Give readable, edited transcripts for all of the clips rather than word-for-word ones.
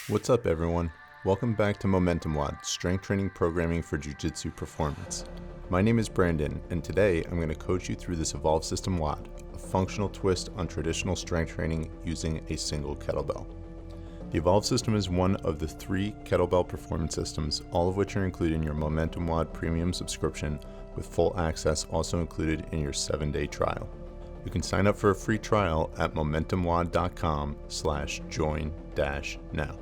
What's up, everyone? Welcome back to Momentum WOD, strength training programming for Jiu Jitsu performance. My name is Brandon, and today I'm going to coach you through this Evolve System WOD, a functional twist on traditional strength training using a single kettlebell. The Evolve System is one of the 3 kettlebell performance systems, all of which are included in your Momentum WOD premium subscription, with full access also included in your 7-day trial. You can sign up for a free trial at momentumwod.com/join-now.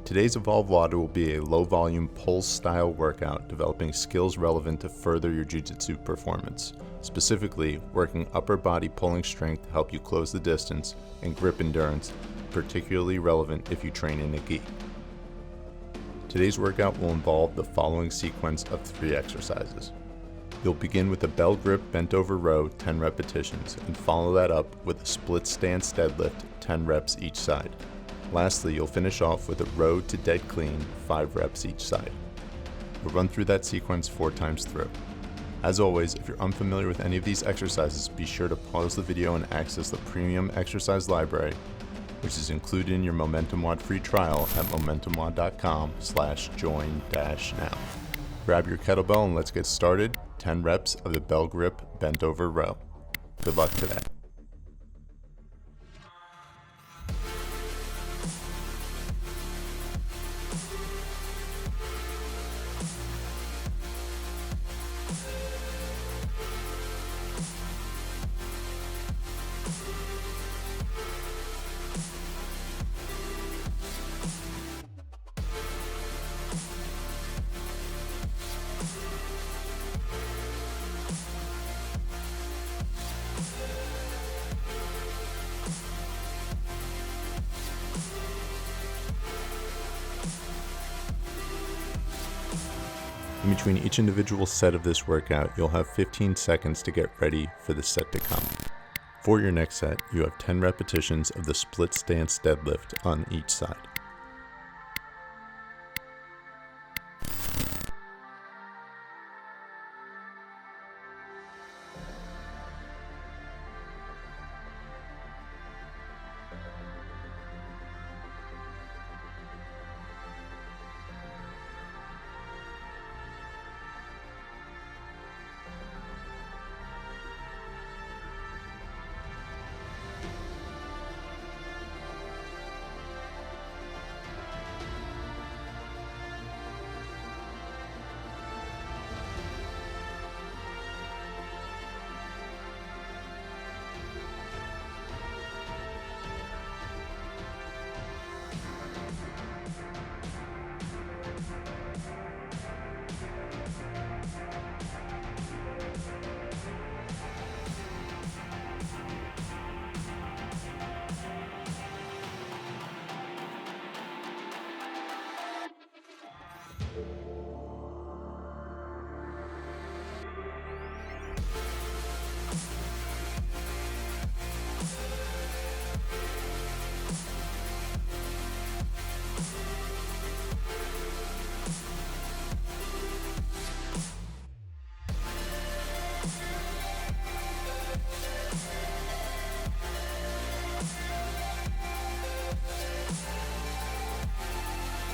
Today's Evolve WOD will be a low-volume pulse-style workout developing skills relevant to further your jiu-jitsu performance, specifically working upper body pulling strength to help you close the distance and grip endurance, particularly relevant if you train in a gi. Today's workout will involve the following sequence of 3 exercises. You'll begin with a bell grip bent over row 10 repetitions and follow that up with a split stance deadlift 10 reps each side. Lastly, you'll finish off with a row to dead clean, 5 reps each side. We'll run through that sequence 4 times through. As always, if you're unfamiliar with any of these exercises, be sure to pause the video and access the premium exercise library, which is included in your Momentum WOD free trial at momentumwod.com/join-now. Grab your kettlebell and let's get started. 10 reps of the bell grip bent over row. Good luck today. In between each individual set of this workout, you'll have 15 seconds to get ready for the set to come. For your next set, you have 10 repetitions of the split stance deadlift on each side.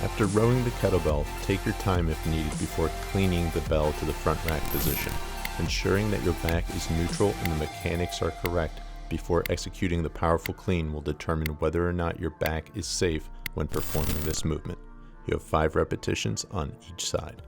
After rowing the kettlebell, take your time if needed before cleaning the bell to the front rack position, ensuring that your back is neutral and the mechanics are correct before executing the powerful clean will determine whether or not your back is safe when performing this movement. You have 5 repetitions on each side.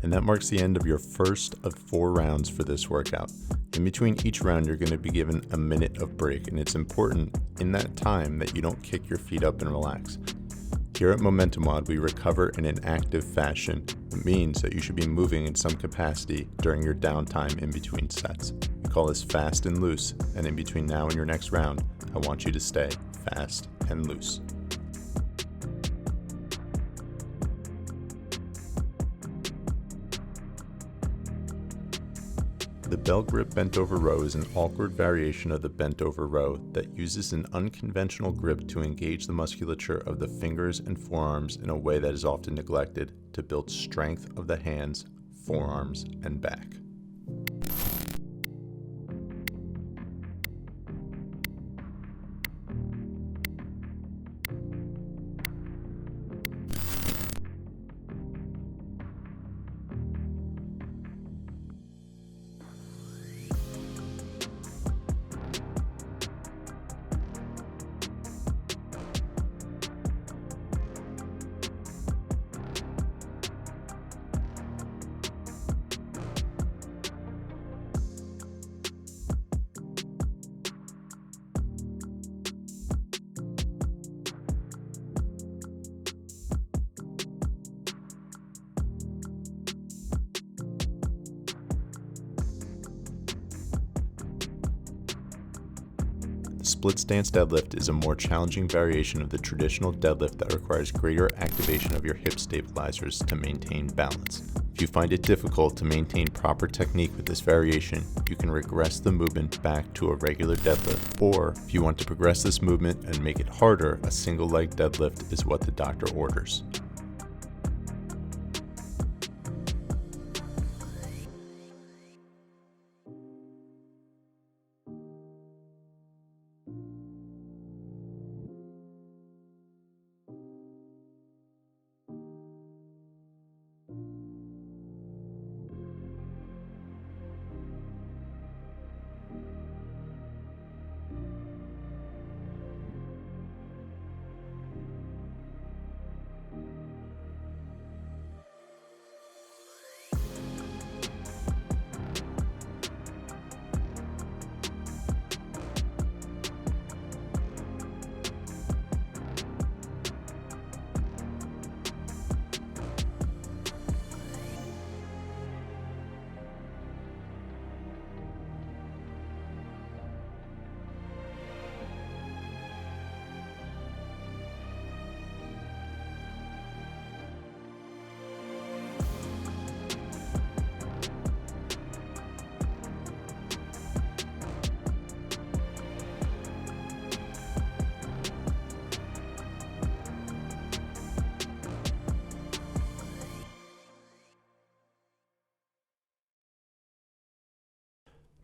And that marks the end of your first of 4 rounds for this workout. In between each round, you're going to be given a minute of break, and it's important in that time that you don't kick your feet up and relax. Here at Momentum WOD, we recover in an active fashion. It means that you should be moving in some capacity during your downtime in between sets. We call this fast and loose, and in between now and your next round, I want you to stay fast and loose. The bell grip bent over row is an awkward variation of the bent over row that uses an unconventional grip to engage the musculature of the fingers and forearms in a way that is often neglected to build strength of the hands, forearms, and back. The split stance deadlift is a more challenging variation of the traditional deadlift that requires greater activation of your hip stabilizers to maintain balance. If you find it difficult to maintain proper technique with this variation, you can regress the movement back to a regular deadlift, or if you want to progress this movement and make it harder, a single leg deadlift is what the doctor orders.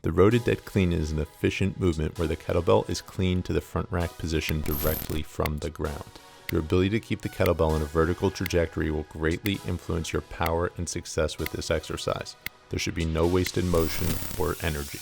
The rotated dead clean is an efficient movement where the kettlebell is cleaned to the front rack position directly from the ground. Your ability to keep the kettlebell in a vertical trajectory will greatly influence your power and success with this exercise. There should be no wasted motion or energy.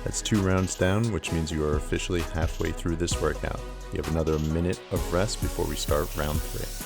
That's 2 rounds down, which means you are officially halfway through this workout. You have another minute of rest before we start round 3.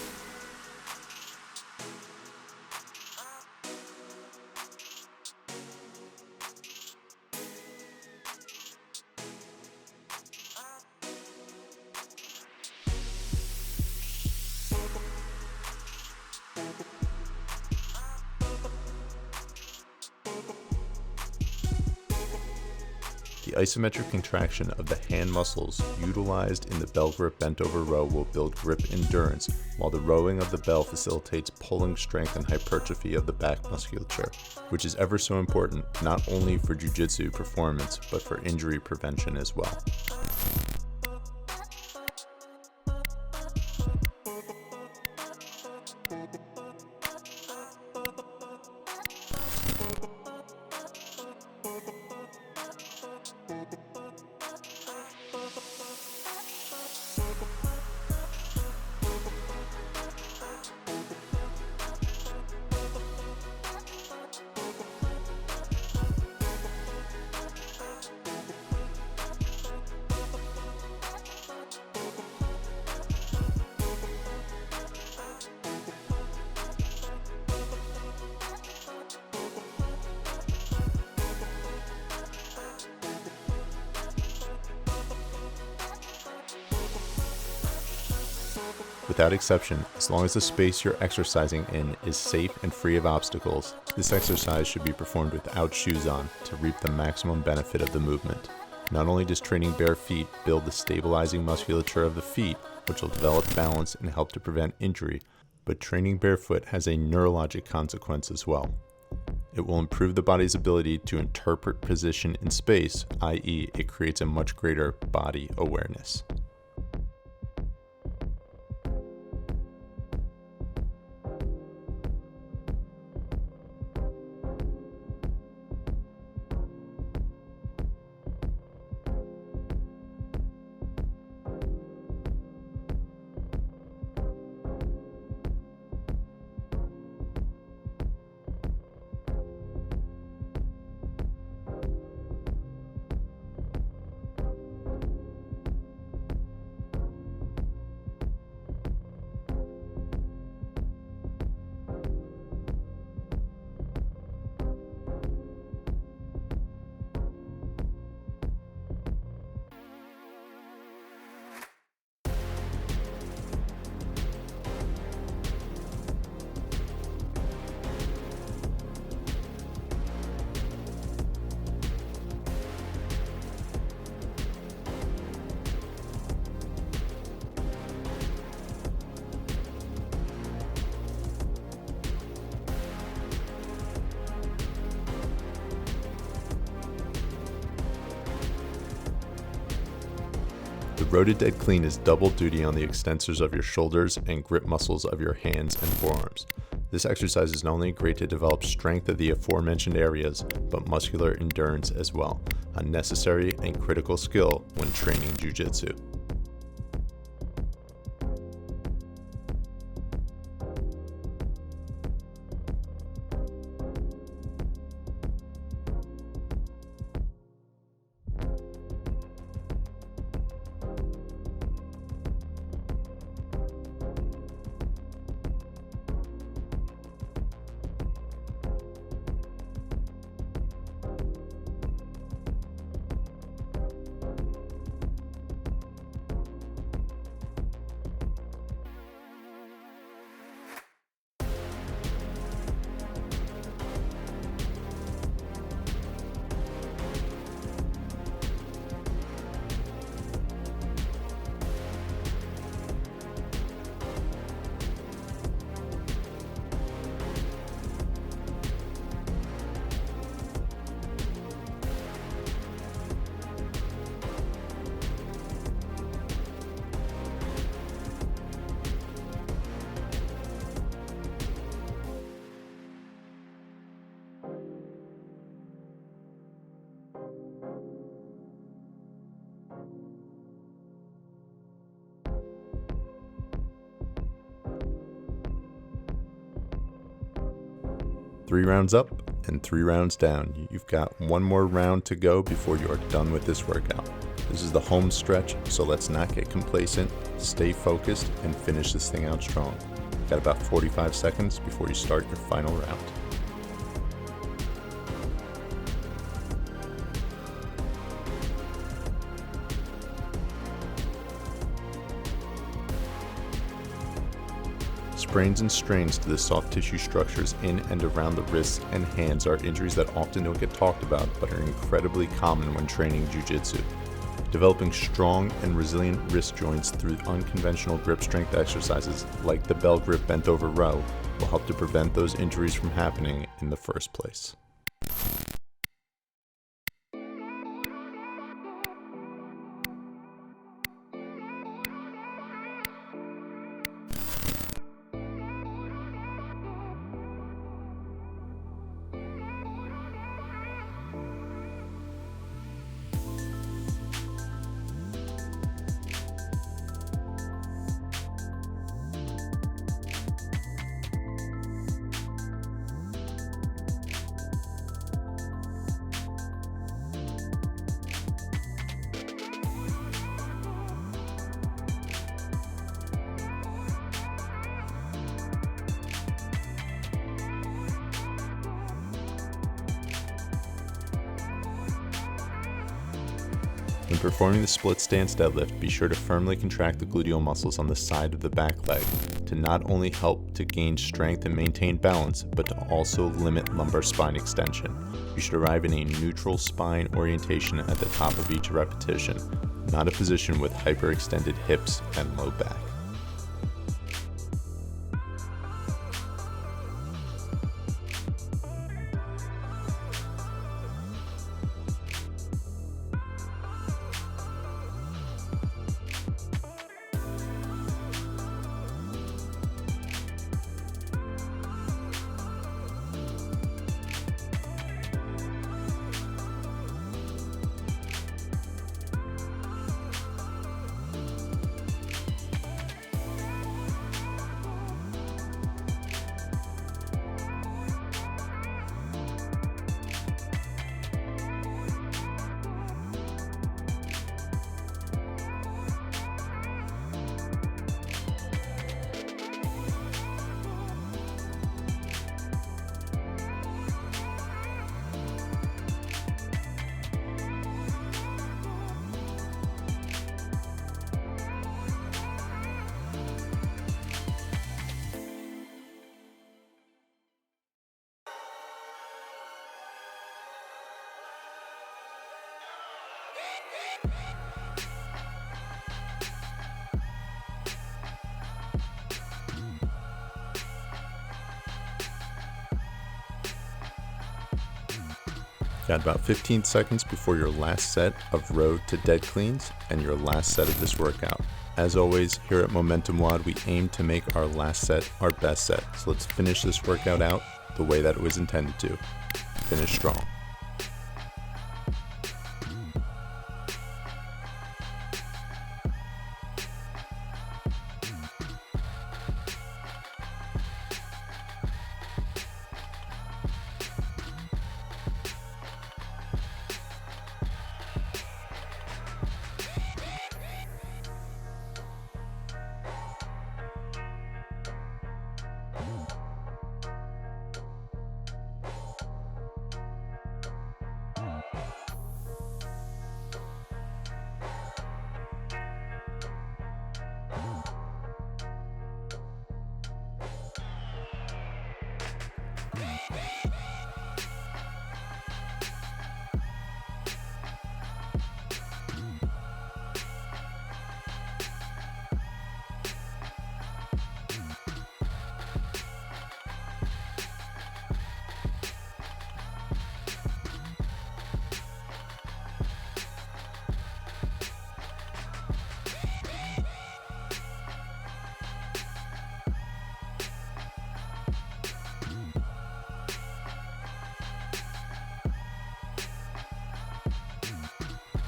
The isometric contraction of the hand muscles utilized in the bell grip bent over row will build grip endurance, while the rowing of the bell facilitates pulling strength and hypertrophy of the back musculature, which is ever so important not only for jiu-jitsu performance but for injury prevention as well. Without exception, as long as the space you're exercising in is safe and free of obstacles, this exercise should be performed without shoes on to reap the maximum benefit of the movement. Not only does training bare feet build the stabilizing musculature of the feet, which will develop balance and help to prevent injury, but training barefoot has a neurologic consequence as well. It will improve the body's ability to interpret position in space, i.e., it creates a much greater body awareness. The row to dead clean is double duty on the extensors of your shoulders and grip muscles of your hands and forearms. This exercise is not only great to develop strength of the aforementioned areas, but muscular endurance as well, a necessary and critical skill when training jiu-jitsu. Three rounds up and 3 rounds down. You've got one more round to go before you are done with this workout. This is the home stretch, so let's not get complacent, stay focused, and finish this thing out strong. Got about 45 seconds before you start your final round. Sprains and strains to the soft tissue structures in and around the wrists and hands are injuries that often don't get talked about but are incredibly common when training jiu-jitsu. Developing strong and resilient wrist joints through unconventional grip strength exercises like the bell grip bent over row will help to prevent those injuries from happening in the first place. When performing the split stance deadlift, be sure to firmly contract the gluteal muscles on the side of the back leg to not only help to gain strength and maintain balance, but to also limit lumbar spine extension. You should arrive in a neutral spine orientation at the top of each repetition, not a position with hyperextended hips and low back. Got about 15 seconds before your last set of row to dead cleans and your last set of this workout. As always, here at Momentum WOD, we aim to make our last set our best set. So let's finish this workout out the way that it was intended to. Finish strong.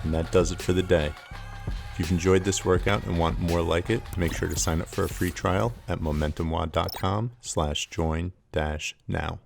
And that does it for the day. If you've enjoyed this workout and want more like it, make sure to sign up for a free trial at momentumwod.com/join-now.